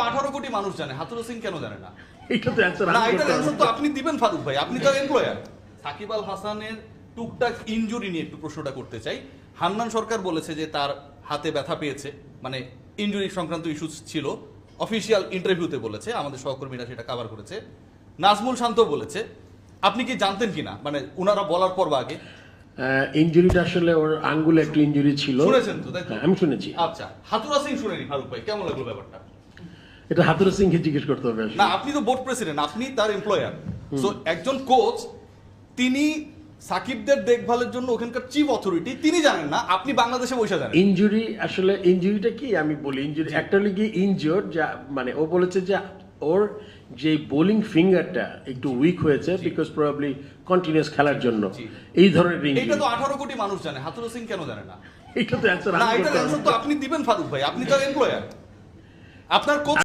18 কোটি মানুষ জানে, হাতুরু সিং কেন জানে না? এটা তো অ্যানসার না, এটার অ্যানসার তো আপনি দিবেন ফারুক ভাই, আপনি তো এমপ্লয়ার। সাকিব আল হাসানের টুকটাক ইনজুরি নিয়ে একটু প্রশ্নটা করতে চাই। হান্নান সরকার বলেছে যে তার হাতে ব্যথা পেয়েছে, মানে ইনজুরি সংক্রান্ত ইস্যু ছিল, অফিসিয়াল ইন্টারভিউতে বলেছে, আমাদের সহকর্মীরা সেটা কভার করেছে। নাজমুল শান্ত বলেছে, আপনি কি জানতেন কিনা, মানে ওনারা বলার পর বা আগে? ইনজুরিটা আসলে ওর আঙ্গুলে একটু ইনজুরি ছিল। শুনেছেন তো, তাই তো? হ্যাঁ, আমি শুনেছি। আচ্ছা, হাতুরা সিং শুনেনি ফারুক ভাই, কেমন লাগলো ব্যাপারটা? এটা হাতুরু সিংকে জিজ্ঞেস করতে হবে আসলে। না, আপনি তো বোর্ড প্রেসিডেন্ট, আপনি তার এমপ্লয়ার। সো একজন কোচ, তিনি সাকিবদের দেখভালের জন্য ওখানকার চিফ অথরিটি, তিনি জানেন না, আপনি বাংলাদেশে বসে জানেন। ইনজুরি আসলে ইনজুরিটা কি আমি বলি, ইনজুরি একটা লিগে ইনজিওর, যা মানে ও বলেছে যে ওর যে বোলিং ফিঙ্গারটা একটু উইক হয়েছে বিকজ প্রবাবলি কন্টিনিউয়াস খেলার জন্য এই ধরনের এটা ইনজুরি। তো 18 কোটি মানুষ জানে, হাতুরু সিং কেন জানে না? এটা তো অ্যানসার না, এটার অ্যানসার তো আপনি দিবেন ফারুক ভাই, আপনি তো এমপ্লয়ার। আপনার কোচ